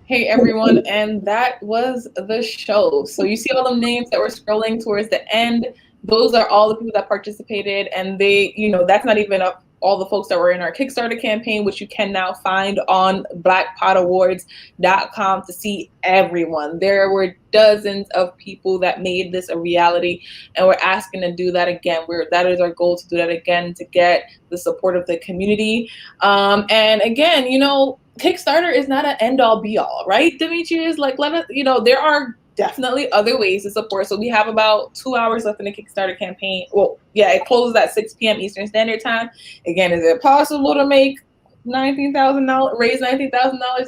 Hey everyone, and that was the show. So you see all the names that were scrolling towards the end. Those are all the people that participated, and they, that's not even all the folks that were in our Kickstarter campaign, which you can now find on blackpotawards.com to see everyone. There were dozens of people that made this a reality, and we're asking to do that again. That is our goal, to do that again, to get the support of the community. And again, Kickstarter is not an end all be all, right, Demetrius? Like, let us, there are definitely other ways to support. So we have about 2 hours left in the Kickstarter campaign. Well, yeah, it closes at 6 p.m. Eastern Standard Time. Again, is it possible to make raise $19,000 in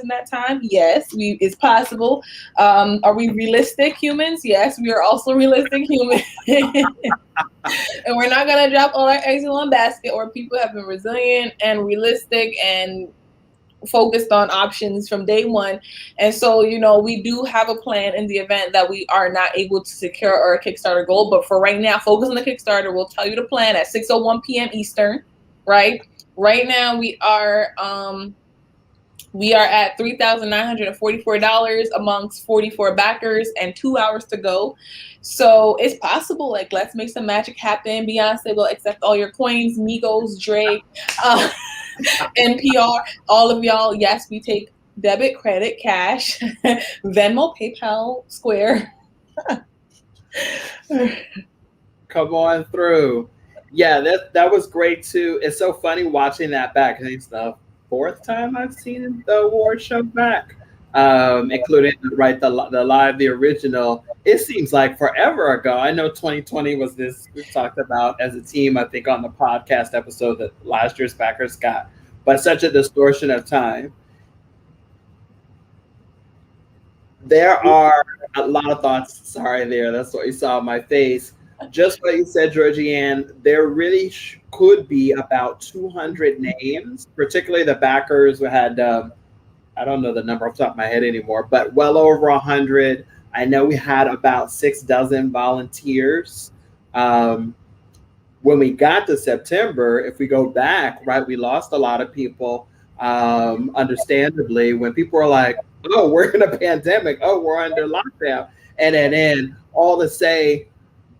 that time? Yes, it's possible. Are we realistic humans? Yes, we are also realistic humans. And we're not gonna drop all our eggs in one basket. Or people have been resilient and realistic and focused on options from day one. And so, we do have a plan in the event that we are not able to secure our Kickstarter goal. But for right now, focus on the Kickstarter. We'll tell you the plan at 6:01 p.m. Eastern, right? Right now we are at $3,944 amongst 44 backers and 2 hours to go. So it's possible. Like, let's make some magic happen. Beyonce will accept all your coins. Migos, Drake, NPR, all of y'all. Yes, we take debit, credit, cash, Venmo, PayPal, Square. Come on through. Yeah, that was great too. It's so funny watching that back. It's the fourth time I've seen the award show back, including the original. It seems like forever ago. I know 2020 was this we talked about as a team, I think, on the podcast episode that last year's backers got, but such a distortion of time. There are a lot of thoughts. Sorry there. That's what you saw on my face. Just what you said, Georgianne, there really could be about 200 names, particularly the backers. We had, I don't know the number off the top of my head anymore, but well over 100. I know we had about 6 dozen volunteers. When we got to September, if we go back, right, we lost a lot of people, understandably, when people were like, oh, we're in a pandemic. Oh, we're under lockdown. And then all to say,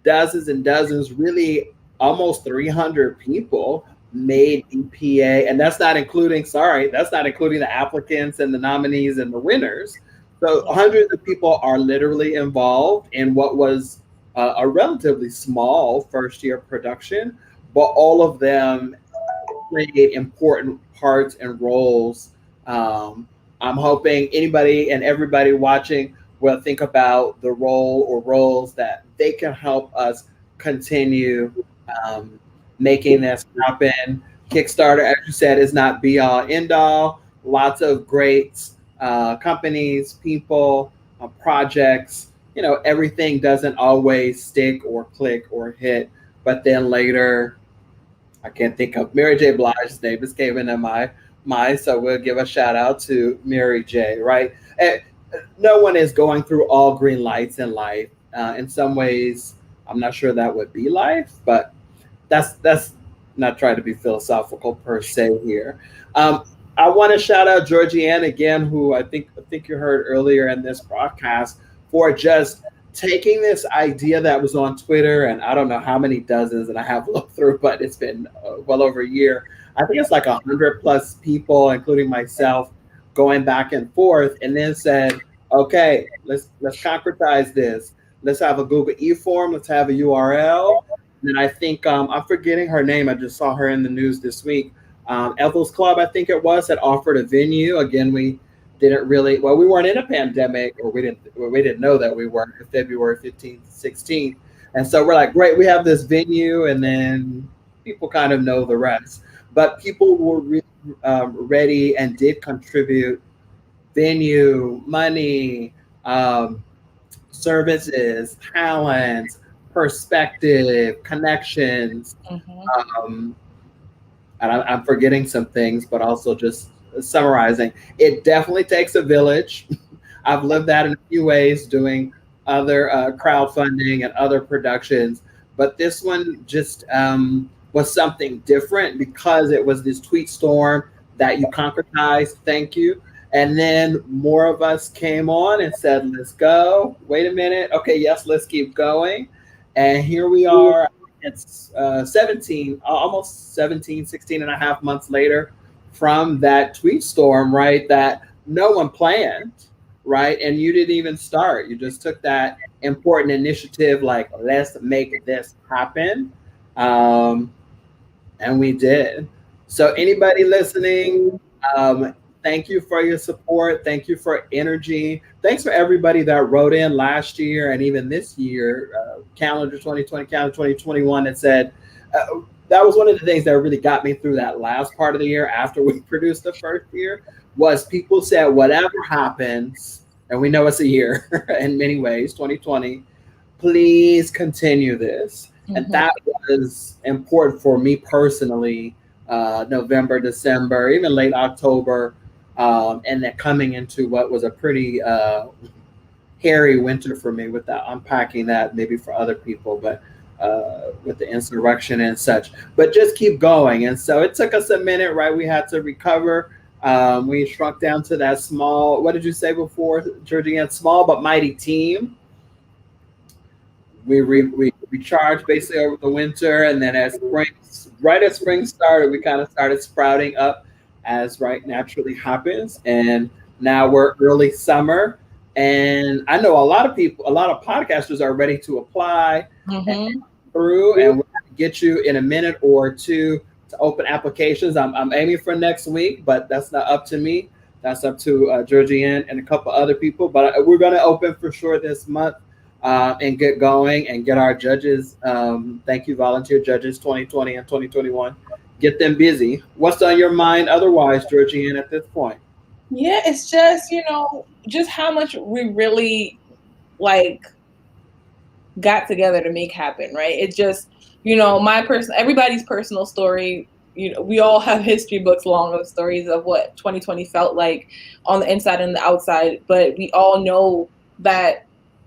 dozens and dozens, really almost 300 people made EPA. And that's not including the applicants and the nominees and the winners. So hundreds of people are literally involved in what was a relatively small first year production, but all of them played important parts and roles. I'm hoping anybody and everybody watching will think about the role or roles that they can help us continue making this happen. Kickstarter, as you said, is not be all end all. Lots of great companies, people, projects. Everything doesn't always stick or click or hit, but then later, I can't think of Mary J. Blige's name. Just came into my mind, so we'll give a shout out to Mary J. Right? And no one is going through all green lights in life. In some ways, I'm not sure that would be life, but that's not trying to be philosophical per se here. I want to shout out Georgianne again, who I think you heard earlier in this broadcast, for just taking this idea that was on Twitter, and I don't know how many dozens, and I have looked through, but it's been well over a year. I think it's like 100+ people, including myself, going back and forth, and then said, okay, let's concretize this. Let's have a Google e-form. Let's have a URL. And I think I'm forgetting her name. I just saw her in the news this week. Ethel's Club, I think it was, had offered a venue. Again, we didn't really, we weren't in a pandemic, or we didn't know that we weren't, February 15th, 16th. And so we're like, great, we have this venue, and then people kind of know the rest. But people were really ready and did contribute venue, money, services, talents, perspective, connections. And I'm forgetting some things, but also just summarizing. It definitely takes a village. I've lived that in a few ways, doing other crowdfunding and other productions, but this one just was something different because it was this tweet storm that you concretized, thank you, And then more of us came on and said, let's go. Wait a minute. Okay, yes, let's keep going. And here we are. It's 17, almost 17, 16 and a half months later from that tweet storm, right? That no one planned, right? And you didn't even start. You just took that important initiative, like, let's make this happen. And we did. So anybody listening, thank you for your support. Thank you for energy. Thanks for everybody that wrote in last year and even this year, calendar 2020, calendar 2021, that said, that was one of the things that really got me through that last part of the year after we produced the first year, was people said, whatever happens, and we know it's a year in many ways, 2020, please continue this. And that was important for me personally, November, December, even late October, and then coming into what was a pretty hairy winter for me, with that, unpacking that maybe for other people, but with the insurrection and such. But just keep going. And so it took us a minute, right? We had to recover. We shrunk down to that small, what did you say before, Georgianne? Small but mighty team. We recharged basically over the winter, and then as spring started, we kind of started sprouting up, as right naturally happens. And now we're early summer, and I know a lot of podcasters are ready to apply and through, and we're going to get you in a minute or two to open applications. I'm aiming for next week, but that's not up to me. That's up to Georgianne and a couple other people. But we're going to open for sure this month. And get going and get our judges. Thank you, volunteer judges 2020 and 2021. Get them busy. What's on your mind otherwise, Georgianne, at this point? Yeah, it's just, just how much we really got together to make happen, right? It just, everybody's personal story. We all have history books long of stories of what 2020 felt like on the inside and the outside, but we all know that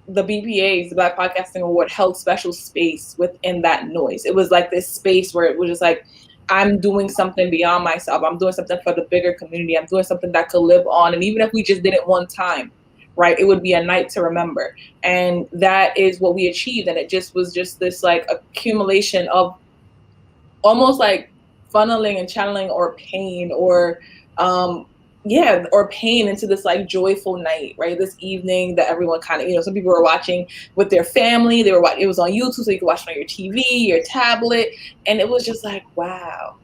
the BPAs, the Black Podcasting Award, held special space within that noise. It was like this space where it was just like, I'm doing something beyond myself. I'm doing something for the bigger community. I'm doing something that could live on. And even if we just did it one time, right, it would be a night to remember. And that is what we achieved. And it just was just this accumulation of almost funneling and channeling or pain or pain into this joyful night, right? This evening that everyone kind of, some people were watching with their family. It was on YouTube, so you could watch it on your TV, your tablet. And it was just wow,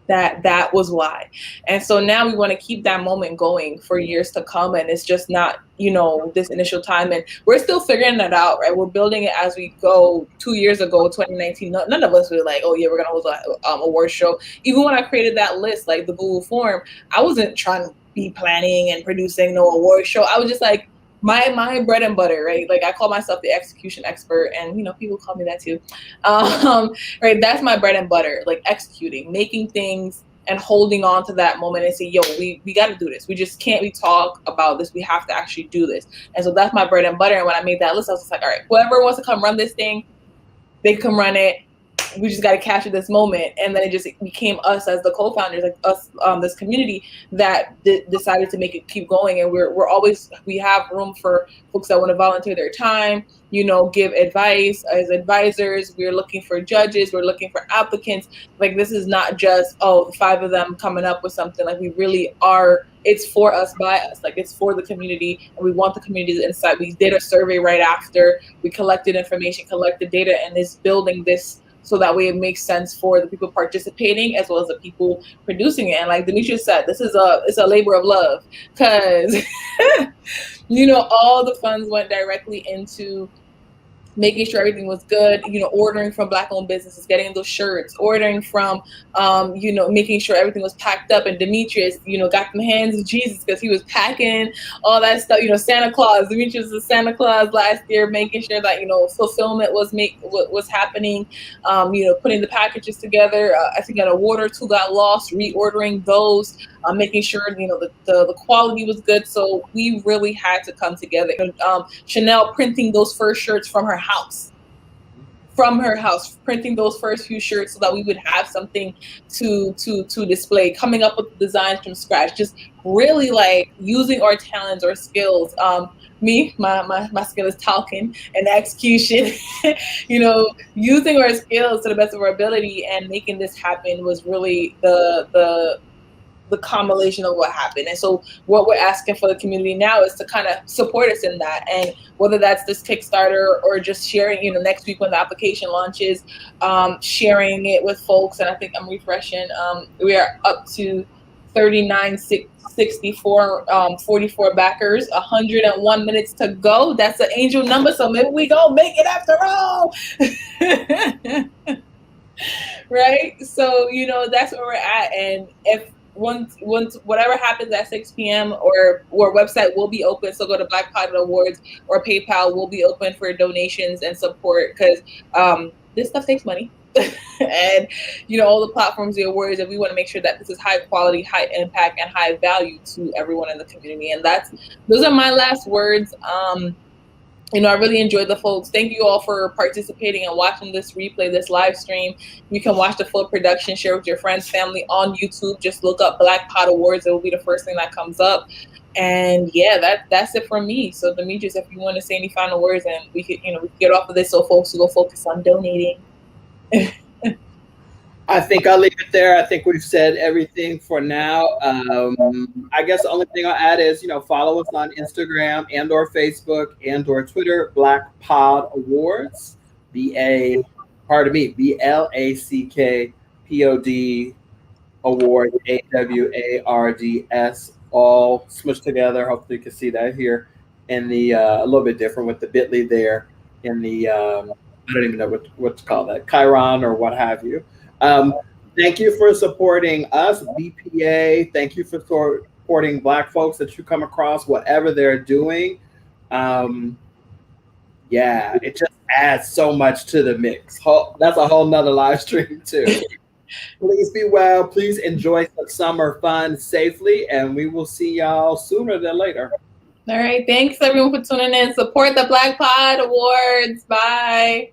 that was why. And so now we want to keep that moment going for years to come. And it's just not, this initial time. And we're still figuring that out, right? We're building it as we go. 2 years ago, 2019, none of us were like, oh yeah, we're going to hold an award show. Even when I created that list, the Google form, I wasn't trying to be planning and producing no award show. I was just my bread and butter, right? I call myself the execution expert, and people call me that too. Right, that's my bread and butter, executing, making things and holding on to that moment and say, yo, we got to do this. We just can't talk about this. We have to actually do this. And so that's my bread and butter. And when I made that list, I was just all right, whoever wants to come run this thing, they can run it. We just got to capture this moment. And then it just became us as the co-founders, us, this community that decided to make it keep going. And we have room for folks that want to volunteer their time, give advice as advisors. We're looking for judges. We're looking for applicants. This is not just, the 5 of them coming up with something. We really are. It's for us, by us. It's for the community, and we want the community's insight. We did a survey right after. We collected information, collected data, and is building this so that way it makes sense for the people participating as well as the people producing it. And like Demetria said, it's a labor of love, because all the funds went directly into making sure everything was good, ordering from Black-owned businesses, getting those shirts, ordering from, making sure everything was packed up. And Demetrius, got the hands of Jesus because he was packing all that stuff. Santa Claus, Demetrius was Santa Claus last year, making sure that, fulfillment was happening, putting the packages together. I think an award or two got lost, reordering those, making sure, the quality was good. So we really had to come together. Chanel printing those first shirts from her house from her house, printing those first few shirts so that we would have something to display, coming up with designs from scratch, just really like using our talents or skills. My skill is talking and execution. Using our skills to the best of our ability and making this happen was really the culmination of what happened. And so what we're asking for the community now is to kind of support us in that. And whether that's this Kickstarter or just sharing, next week when the application launches, sharing it with folks. And I think I'm refreshing. We are up to 39,664, 44 backers, 101 minutes to go. That's an angel number. So maybe we go make it after all. Right. So, that's where we're at. And if once whatever happens at 6 p.m. or website will be open. So go to Black Pod Awards or PayPal will be open for donations and support, because this stuff takes money. And all the platforms, the awards, and we want to make sure that this is high quality, high impact, and high value to everyone in the community. And those are my last words. I really enjoyed the folks. Thank you all for participating and watching this replay, this live stream. You can watch the full production, share with your friends, family on YouTube. Just look up Black Pod Awards. It will be the first thing that comes up. And yeah, that's it for me. So Demetrius, if you want to say any final words, and we could, we could get off of this so folks will focus on donating. I think I'll leave it there. I think we've said everything for now. I guess the only thing I'll add is, follow us on Instagram and or Facebook and or Twitter, Black Pod Awards, BLACKPOD Awards, AWARDS, all smushed together. Hopefully you can see that here in the, a little bit different with the bit.ly there in the, I don't even know what to call that, Chiron or what have you. Thank you for supporting us, BPA. Thank you for supporting Black folks that you come across, whatever they're doing. It just adds so much to the mix. That's a whole nother live stream too. Please be well. Please enjoy some summer fun safely, and we will see y'all sooner than later. All right. Thanks everyone for tuning in. Support the Black Pod Awards. Bye.